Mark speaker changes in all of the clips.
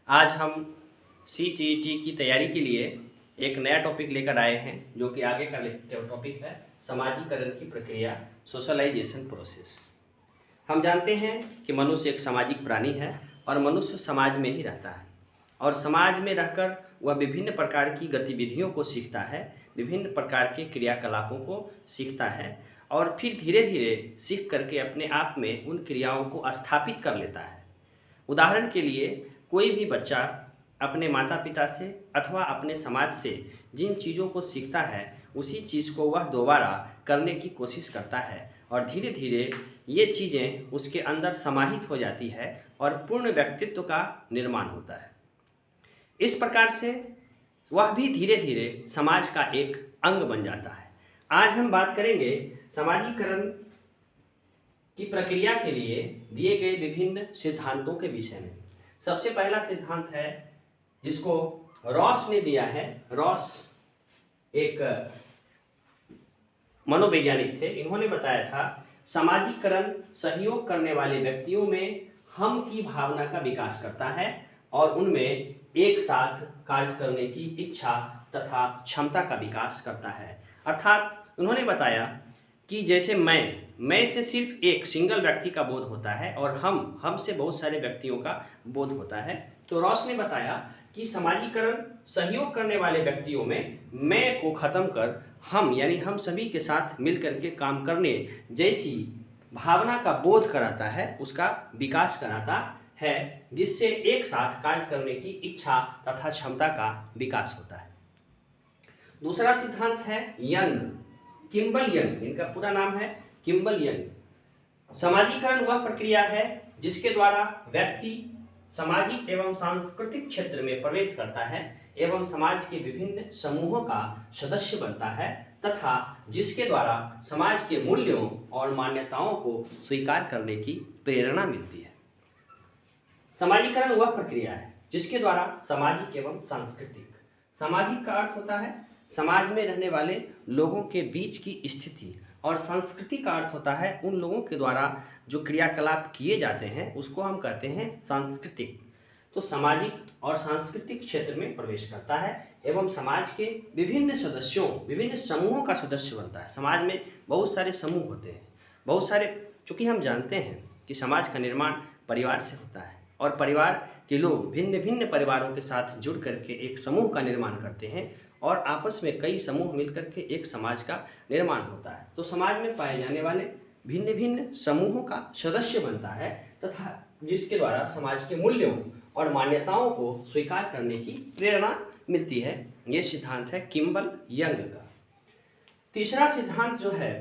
Speaker 1: आज हम CTET की तैयारी के लिए एक नया टॉपिक लेकर आए हैं, जो कि आगे का टॉपिक है समाजीकरण की प्रक्रिया, सोशलाइजेशन प्रोसेस। हम जानते हैं कि मनुष्य एक सामाजिक प्राणी है और मनुष्य समाज में ही रहता है और समाज में रहकर वह विभिन्न प्रकार की गतिविधियों को सीखता है, विभिन्न प्रकार के क्रियाकलापों को सीखता है और फिर धीरे धीरे सीख करके अपने आप में उन क्रियाओं को स्थापित कर लेता है। उदाहरण के लिए कोई भी बच्चा अपने माता पिता से अथवा अपने समाज से जिन चीज़ों को सीखता है उसी चीज़ को वह दोबारा करने की कोशिश करता है और धीरे धीरे ये चीज़ें उसके अंदर समाहित हो जाती है और पूर्ण व्यक्तित्व का निर्माण होता है। इस प्रकार से वह भी धीरे धीरे समाज का एक अंग बन जाता है। आज हम बात करेंगे समाजीकरण की प्रक्रिया के लिए दिए गए विभिन्न सिद्धांतों के विषय में। सबसे पहला सिद्धांत है जिसको रॉस ने दिया है। रॉस एक मनोवैज्ञानिक थे। इन्होंने बताया था समाजीकरण सहयोग करने वाले व्यक्तियों में हम की भावना का विकास करता है और उनमें एक साथ कार्य करने की इच्छा तथा क्षमता का विकास करता है। अर्थात उन्होंने बताया कि जैसे मैं से सिर्फ एक सिंगल व्यक्ति का बोध होता है और हम से बहुत सारे व्यक्तियों का बोध होता है। तो रॉस ने बताया कि समाजीकरण सहयोग करने वाले व्यक्तियों में मैं को खत्म कर हम यानी हम सभी के साथ मिलकर के काम करने जैसी भावना का बोध कराता है, उसका विकास कराता है, जिससे एक साथ कार्य करने की इच्छा तथा क्षमता का विकास होता है। दूसरा सिद्धांत है यंग, किम्बल यंग, इनका पूरा नाम है किम्बल यंग। समाजीकरण वह प्रक्रिया है जिसके द्वारा व्यक्ति सामाजिक एवं सांस्कृतिक क्षेत्र में प्रवेश करता है एवं समाज के विभिन्न समूहों का सदस्य बनता है तथा जिसके द्वारा समाज के मूल्यों और मान्यताओं को स्वीकार करने की प्रेरणा मिलती है। समाजीकरण वह प्रक्रिया है जिसके द्वारा सामाजिक एवं सांस्कृतिक, सामाजिक का अर्थ होता है समाज में रहने वाले लोगों के बीच की स्थिति और संस्कृति का अर्थ होता है उन लोगों के द्वारा जो क्रियाकलाप किए जाते हैं उसको हम कहते हैं सांस्कृतिक। तो सामाजिक और सांस्कृतिक क्षेत्र में प्रवेश करता है एवं समाज के विभिन्न सदस्यों, विभिन्न समूहों का सदस्य बनता है। समाज में बहुत सारे समूह होते हैं, बहुत सारे, चूँकि हम जानते हैं कि समाज का निर्माण परिवार से होता है और परिवार के लोग भिन्न भिन्न परिवारों के साथ जुड़ करके एक समूह का निर्माण करते हैं और आपस में कई समूह मिलकर के एक समाज का निर्माण होता है। तो समाज में पाए जाने वाले भिन्न भिन्न समूहों का सदस्य बनता है तथा जिसके द्वारा समाज के मूल्यों और मान्यताओं को स्वीकार करने की प्रेरणा मिलती है। ये सिद्धांत है किम्बल यंग का। तीसरा सिद्धांत जो है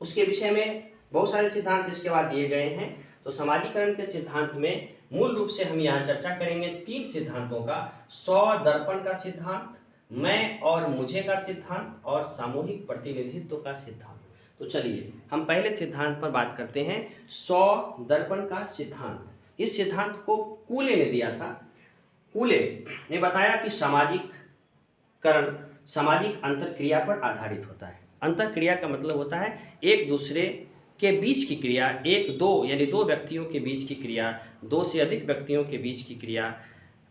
Speaker 1: उसके विषय में बहुत सारे सिद्धांत इसके बाद दिए गए हैं। तो समाजीकरण के सिद्धांत में मूल रूप से हम यहाँ चर्चा करेंगे 3 सिद्धांतों का: स्वदर्पण का सिद्धांत, मैं और मुझे का सिद्धांत और सामूहिक प्रतिनिधित्व का सिद्धांत। तो चलिए हम पहले सिद्धांत पर बात करते हैं, स्वदर्पण का सिद्धांत। इस सिद्धांत को कूले ने दिया था। कूले ने बताया कि समाजीकरण सामाजिक अंतरक्रिया पर आधारित होता है। अंतरक्रिया का मतलब होता है एक दूसरे के बीच की क्रिया, एक दो यानी 2 व्यक्तियों के बीच की क्रिया, 2 से अधिक व्यक्तियों के बीच की क्रिया,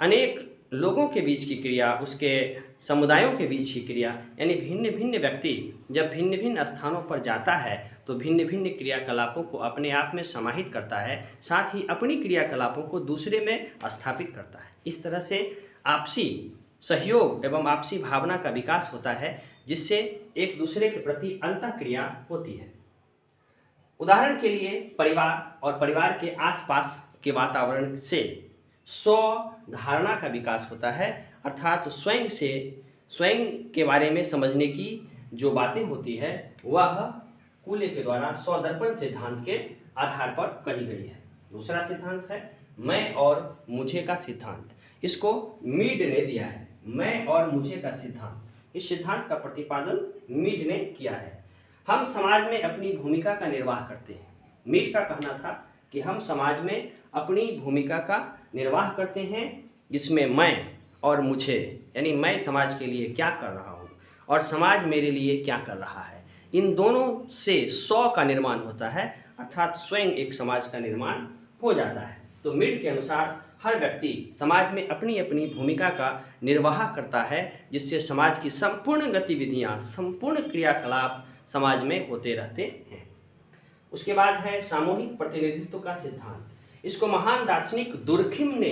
Speaker 1: अनेक लोगों के बीच की क्रिया, उसके समुदायों के बीच की क्रिया, यानी भिन्न भिन्न व्यक्ति जब भिन्न भिन्न स्थानों पर जाता है तो भिन्न भिन्न क्रियाकलापों को अपने आप में समाहित करता है, साथ ही अपनी क्रियाकलापों को दूसरे में स्थापित करता है। इस तरह से आपसी सहयोग एवं आपसी भावना का विकास होता है जिससे एक दूसरे के प्रति अंतःक्रिया होती है। उदाहरण के लिए परिवार और परिवार के आसपास के वातावरण से स्व धारणा का विकास होता है, अर्थात स्वयं के बारे में समझने की जो बातें होती है वह कूले के द्वारा स्वदर्पण सिद्धांत के आधार पर कही गई है। दूसरा सिद्धांत है मैं और मुझे का सिद्धांत। इसको मीड ने दिया है, मैं और मुझे का सिद्धांत। इस सिद्धांत का प्रतिपादन मीड ने किया है। हम समाज में अपनी भूमिका का निर्वाह करते हैं। मीड का कहना था कि हम समाज में अपनी भूमिका का निर्वाह करते हैं जिसमें मैं और मुझे यानी मैं समाज के लिए क्या कर रहा हूँ और समाज मेरे लिए क्या कर रहा है, इन दोनों से स्व का निर्माण होता है, अर्थात स्वयं एक समाज का निर्माण हो जाता है। तो मीड के अनुसार हर व्यक्ति समाज में अपनी अपनी भूमिका का निर्वाह करता है, जिससे समाज की संपूर्ण गतिविधियां, संपूर्ण क्रियाकलाप समाज में होते रहते हैं। उसके बाद है सामूहिक प्रतिनिधित्व का सिद्धांत। इसको महान दार्शनिक दुर्खिम ने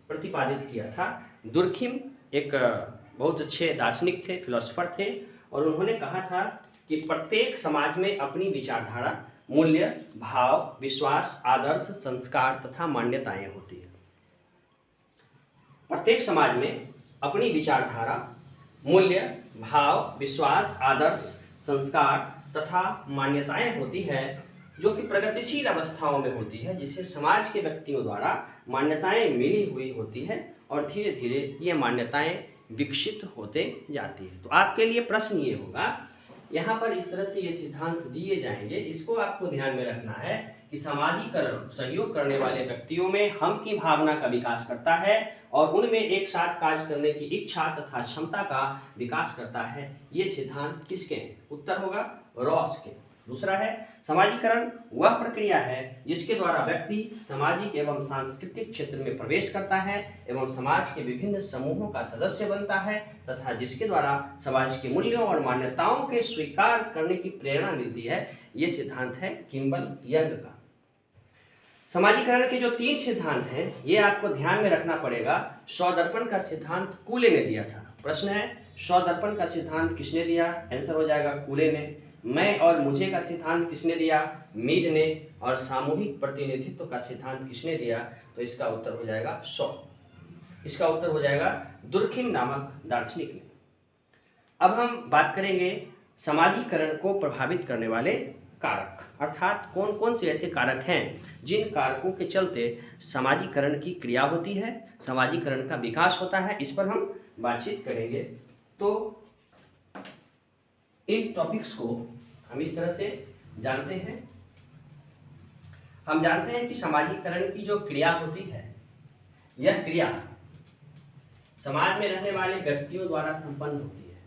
Speaker 1: प्रतिपादित किया था। दुर्खिम एक बहुत अच्छे दार्शनिक थे, फिलोसोफर थे, और उन्होंने कहा था कि प्रत्येक समाज में अपनी विचारधारा, मूल्य, भाव, विश्वास, आदर्श, संस्कार तथा मान्यताएं होती है। प्रत्येक समाज में अपनी विचारधारा, मूल्य, भाव, विश्वास, आदर्श, संस्कार तथा मान्यताएं होती है, जो कि प्रगतिशील अवस्थाओं में होती है, जिसे समाज के व्यक्तियों द्वारा मान्यताएं मिली हुई होती है और धीरे धीरे ये मान्यताएं विकसित होते जाती है। तो आपके लिए प्रश्न ये होगा, यहाँ पर इस तरह से ये सिद्धांत दिए जाएंगे, इसको आपको ध्यान में रखना है कि सामाजिकरण सहयोग करने वाले व्यक्तियों में हम की भावना का विकास करता है और उनमें एक साथ कार्य करने की इच्छा तथा क्षमता का विकास करता है। ये सिद्धांत किसके हैं? उत्तर होगा रॉस के। दूसरा है समाजीकरण वह प्रक्रिया है जिसके द्वारा व्यक्ति सामाजिक एवं सांस्कृतिक क्षेत्र में प्रवेश करता है एवं समाज के विभिन्न समूहों का सदस्य बनता है तथा जिसके द्वारा समाज के मूल्यों और मान्यताओं के स्वीकार करने की प्रेरणा मिलती है। ये सिद्धांत है किम्बल यंग का। समाजीकरण के जो 3 सिद्धांत हैं, ये आपको ध्यान में रखना पड़ेगा। स्वदर्पण का सिद्धांत कूले ने दिया था। प्रश्न है स्वदर्पण का सिद्धांत किसने दिया? आंसर हो जाएगा कूले ने। मैं और मुझे का सिद्धांत किसने दिया? मीड ने। और सामूहिक प्रतिनिधित्व का सिद्धांत किसने दिया? तो इसका उत्तर हो जाएगा इसका उत्तर हो जाएगा दुर्खिम नामक दार्शनिक ने। अब हम बात करेंगे समाजीकरण को प्रभावित करने वाले कारक, अर्थात कौन कौन से ऐसे कारक हैं जिन कारकों के चलते समाजीकरण की क्रिया होती है, समाजीकरण का विकास होता है। इस पर हम बातचीत करेंगे। तो इन टॉपिक्स को हम इस तरह से जानते हैं। हम जानते हैं कि समाजीकरण की जो क्रिया होती है, यह क्रिया समाज में रहने वाले व्यक्तियों द्वारा संपन्न होती है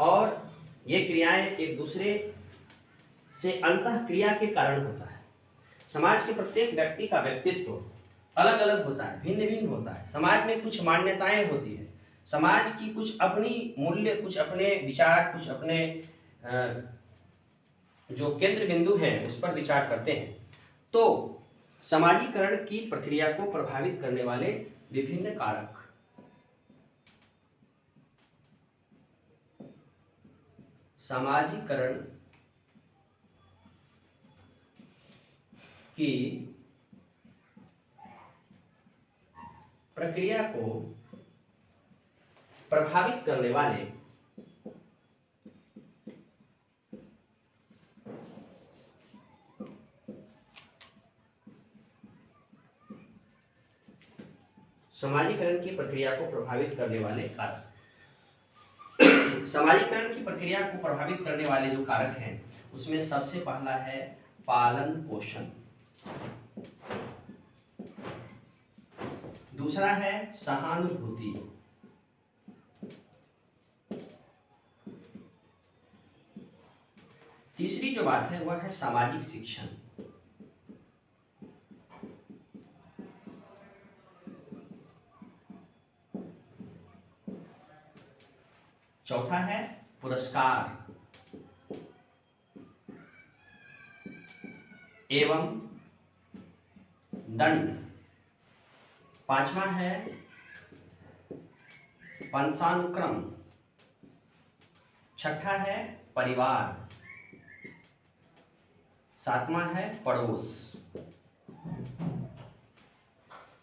Speaker 1: और ये क्रियाएं एक दूसरे से अंतः क्रिया के कारण होता है। समाज के प्रत्येक व्यक्ति का व्यक्तित्व अलग अलग होता है, भिन्न भिन्न होता है। समाज में कुछ मान्यताएं होती है, समाज की कुछ अपनी मूल्य, कुछ अपने विचार, कुछ अपने जो केंद्र बिंदु हैं उस पर विचार करते हैं। तो समाजीकरण की प्रक्रिया को प्रभावित करने वाले विभिन्न कारक, समाजीकरण की प्रक्रिया को प्रभावित करने वाले समाजीकरण की प्रक्रिया को प्रभावित करने वाले कारक। समाजीकरण की प्रक्रिया को प्रभावित करने वाले जो कारक हैं उसमें सबसे पहला है पालन पोषण, दूसरा है सहानुभूति, तीसरी जो बात है वह है सामाजिक शिक्षण, चौथा है पुरस्कार एवं दंड, पांचवा है वंशानुक्रम, छठा है परिवार, सातवां है पड़ोस,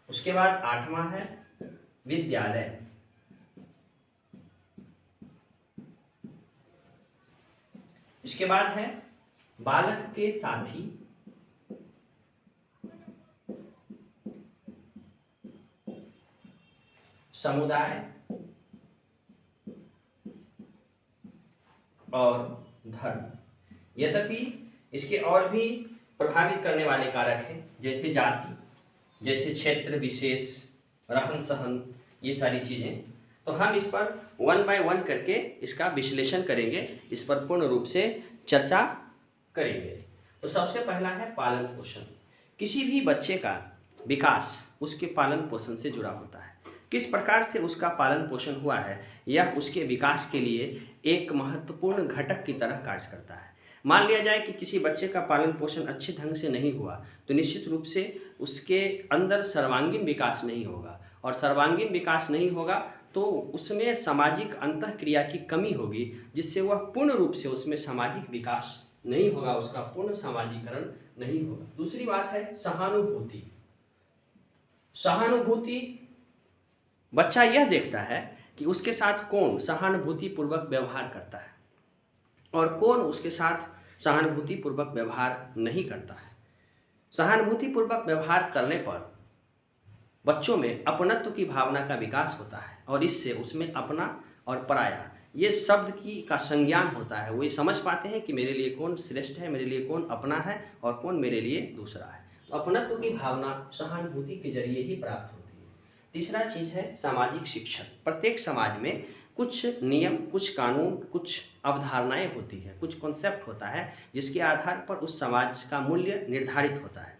Speaker 1: उसके बाद आठवां है विद्यालय, इसके बाद है बालक के साथी, समुदाय और धर्म। यद्यपि इसके और भी प्रभावित करने वाले कारक हैं, जैसे जाति, जैसे क्षेत्र विशेष, रहन सहन, ये सारी चीज़ें। तो हम इस पर 1 बाय 1 करके इसका विश्लेषण करेंगे, इस पर पूर्ण रूप से चर्चा करेंगे। तो सबसे पहला है पालन पोषण। किसी भी बच्चे का विकास उसके पालन पोषण से जुड़ा होता है। किस प्रकार से उसका पालन पोषण हुआ है यह उसके विकास के लिए एक महत्वपूर्ण घटक की तरह कार्य करता है। मान लिया जाए कि किसी बच्चे का पालन पोषण अच्छे ढंग से नहीं हुआ तो निश्चित रूप से उसके अंदर सर्वांगीण विकास नहीं होगा, और सर्वांगीण विकास नहीं होगा तो उसमें सामाजिक अंतःक्रिया की कमी होगी, जिससे वह पूर्ण रूप से उसमें सामाजिक विकास नहीं होगा, उसका पूर्ण सामाजिकरण नहीं होगा। दूसरी बात है सहानुभूति। सहानुभूति बच्चा यह देखता है कि उसके साथ कौन सहानुभूतिपूर्वक व्यवहार करता है और कौन उसके साथ सहानुभूतिपूर्वक व्यवहार नहीं करता है। सहानुभूतिपूर्वक व्यवहार करने पर बच्चों में अपनत्व की भावना का विकास होता है और इससे उसमें अपना और पराया ये शब्द का संज्ञान होता है। वो ये समझ पाते हैं कि मेरे लिए कौन श्रेष्ठ है, मेरे लिए कौन अपना है और कौन मेरे लिए दूसरा है। तो अपनत्व की भावना सहानुभूति के जरिए ही प्राप्त होती है। तीसरा चीज़ है सामाजिक शिक्षण। प्रत्येक समाज में कुछ नियम, कुछ कानून, कुछ अवधारणाएं होती हैं, कुछ कॉन्सेप्ट होता है जिसके आधार पर उस समाज का मूल्य निर्धारित होता है।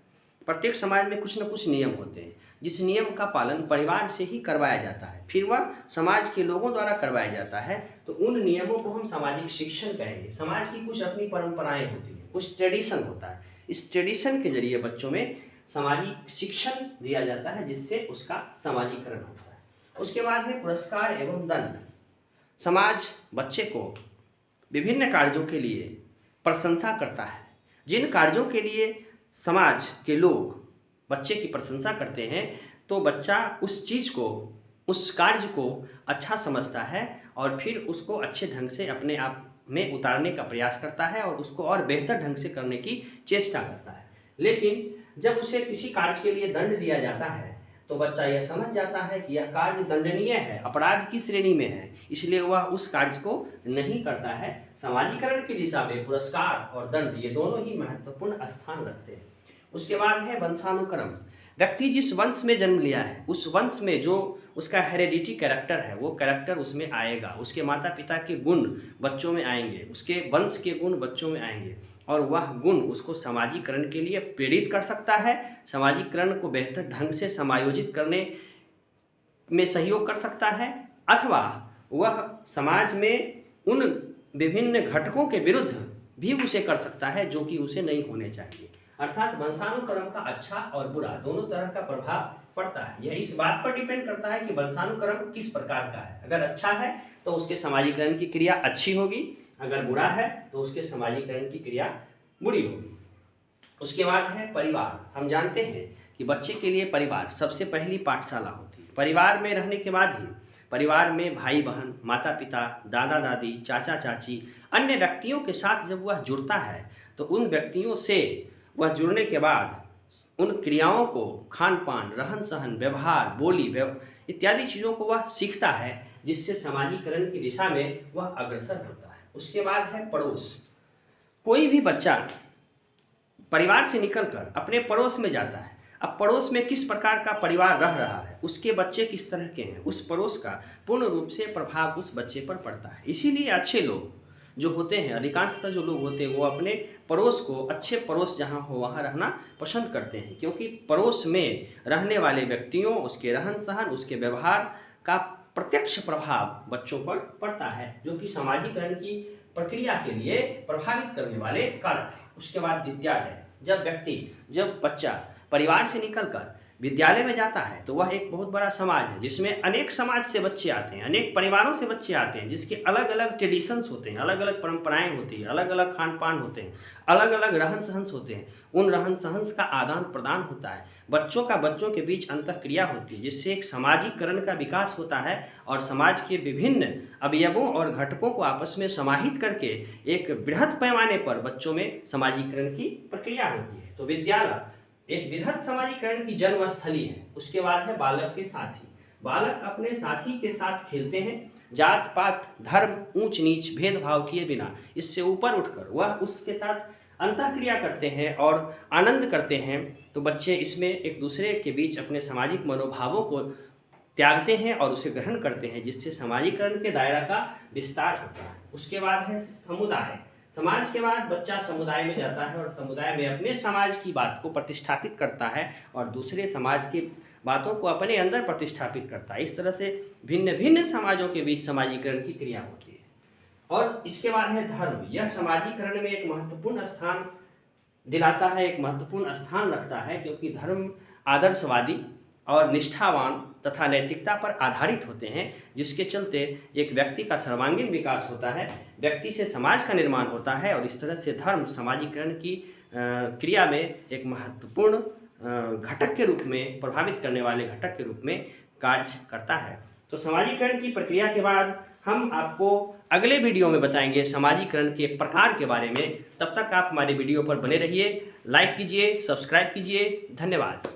Speaker 1: प्रत्येक समाज में कुछ न कुछ नियम होते हैं जिस नियम का पालन परिवार से ही करवाया जाता है, फिर वह समाज के लोगों द्वारा करवाया जाता है। तो उन नियमों को हम सामाजिक शिक्षण कहेंगे। समाज की कुछ अपनी परंपराएं होती हैं, कुछ ट्रेडिशन होता है। इस ट्रेडिशन के जरिए बच्चों में सामाजिक शिक्षण दिया जाता है जिससे उसका सामाजिकरण होता है। उसके बाद है पुरस्कार एवं दंड। समाज बच्चे को विभिन्न कार्यों के लिए प्रशंसा करता है। जिन कार्यों के लिए समाज के लोग बच्चे की प्रशंसा करते हैं तो बच्चा उस चीज़ को, उस कार्य को अच्छा समझता है और फिर उसको अच्छे ढंग से अपने आप में उतारने का प्रयास करता है और उसको और बेहतर ढंग से करने की चेष्टा करता है। लेकिन जब उसे किसी कार्य के लिए दंड दिया जाता है तो बच्चा यह समझ जाता है कि यह कार्य दंडनीय है, अपराध की श्रेणी में है, इसलिए वह उस कार्य को नहीं करता है। समाजीकरण की दिशा में पुरस्कार और दंड ये दोनों ही महत्वपूर्ण स्थान रखते हैं। उसके बाद है वंशानुक्रम। व्यक्ति जिस वंश में जन्म लिया है उस वंश में जो उसका हेरेडिटी कैरेक्टर है वो कैरेक्टर उसमें आएगा। उसके माता पिता के गुण बच्चों में आएंगे, उसके वंश के गुण बच्चों में आएंगे और वह गुण उसको समाजीकरण के लिए प्रेरित कर सकता है, समाजीकरण को बेहतर ढंग से समायोजित करने में सहयोग कर सकता है, अथवा वह समाज में उन विभिन्न घटकों के विरुद्ध भी उसे कर सकता है जो कि उसे नहीं होने चाहिए। अर्थात वंशानुक्रम का अच्छा और बुरा दोनों तरह का प्रभाव पड़ता है। यह इस बात पर डिपेंड करता है कि वंशानुक्रम किस प्रकार का है। अगर अच्छा है तो उसके समाजीकरण की क्रिया अच्छी होगी, अगर बुरा है तो उसके समाजीकरण की क्रिया बुरी होगी। उसके बाद है परिवार। हम जानते हैं कि बच्चे के लिए परिवार सबसे पहली पाठशाला होती है। परिवार में रहने के बाद ही परिवार में भाई बहन, माता पिता, दादा दादी, चाचा चाची, अन्य व्यक्तियों के साथ जब वह जुड़ता है तो उन व्यक्तियों से वह जुड़ने के बाद उन क्रियाओं को, खान पान, रहन सहन, व्यवहार, बोली इत्यादि चीज़ों को वह सीखता है जिससे समाजीकरण की दिशा में वह अग्रसर होता है। उसके बाद है पड़ोस। कोई भी बच्चा परिवार से निकलकर अपने पड़ोस में जाता है। अब पड़ोस में किस प्रकार का परिवार रह रहा है, उसके बच्चे किस तरह के हैं, उस पड़ोस का पूर्ण रूप से प्रभाव उस बच्चे पर पड़ता है। इसीलिए अच्छे लोग जो होते हैं, अधिकांशतः जो लोग होते हैं वो अपने पड़ोस को, अच्छे पड़ोस जहाँ हो वहाँ रहना पसंद करते हैं, क्योंकि पड़ोस में रहने वाले व्यक्तियों, उसके रहन सहन, उसके व्यवहार का प्रत्यक्ष प्रभाव बच्चों पर पड़ता है जो कि समाजीकरण की प्रक्रिया के लिए प्रभावित करने वाले कारक हैं। उसके बाद विद्यालय। जब बच्चा परिवार से निकलकर विद्यालय में जाता है तो वह एक बहुत बड़ा समाज है जिसमें अनेक समाज से बच्चे आते हैं, अनेक परिवारों से बच्चे आते हैं, जिसके अलग अलग ट्रेडिशंस होते हैं, अलग अलग परंपराएं होती हैं, अलग अलग खान पान होते हैं, अलग अलग रहन सहन होते हैं। उन रहन सहन का आदान प्रदान होता है, बच्चों के बीच अंतःक्रिया होती है, जिससे एक सामाजिकरण का विकास होता है और समाज के विभिन्न अवयवों और घटकों को आपस में समाहित करके एक बृहद पैमाने पर बच्चों में समाजीकरण की प्रक्रिया होती है। तो विद्यालय एक वृहद समाजीकरण की जन्म स्थली है। उसके बाद है बालक के साथी। बालक अपने साथी के साथ खेलते हैं, जात पात, धर्म, ऊंच नीच, भेदभाव किए बिना इससे ऊपर उठकर वह उसके साथ अंतःक्रिया करते हैं और आनंद करते हैं। तो बच्चे इसमें एक दूसरे के बीच अपने सामाजिक मनोभावों को त्यागते हैं और उसे ग्रहण करते हैं, जिससे सामाजिकरण के दायरा का विस्तार होता है। उसके बाद है समुदाय। समाज के बाद बच्चा समुदाय में जाता है और समुदाय में अपने समाज की बात को प्रतिष्ठापित करता है और दूसरे समाज के बातों को अपने अंदर प्रतिष्ठापित करता है। इस तरह से भिन्न भिन्न समाजों के बीच समाजीकरण की क्रिया होती है। और इसके बाद है धर्म। यह समाजीकरण में एक महत्वपूर्ण स्थान दिलाता है, एक महत्वपूर्ण स्थान रखता है, क्योंकि धर्म आदर्शवादी और निष्ठावान तथा नैतिकता पर आधारित होते हैं, जिसके चलते एक व्यक्ति का सर्वांगीण विकास होता है, व्यक्ति से समाज का निर्माण होता है। और इस तरह से धर्म समाजीकरण की क्रिया में एक महत्वपूर्ण घटक के रूप में, प्रभावित करने वाले घटक के रूप में कार्य करता है। तो समाजीकरण की प्रक्रिया के बाद हम आपको अगले वीडियो में बताएंगे समाजीकरण के प्रकार के बारे में। तब तक आप हमारे वीडियो पर बने रहिए, लाइक कीजिए, सब्सक्राइब कीजिए। धन्यवाद।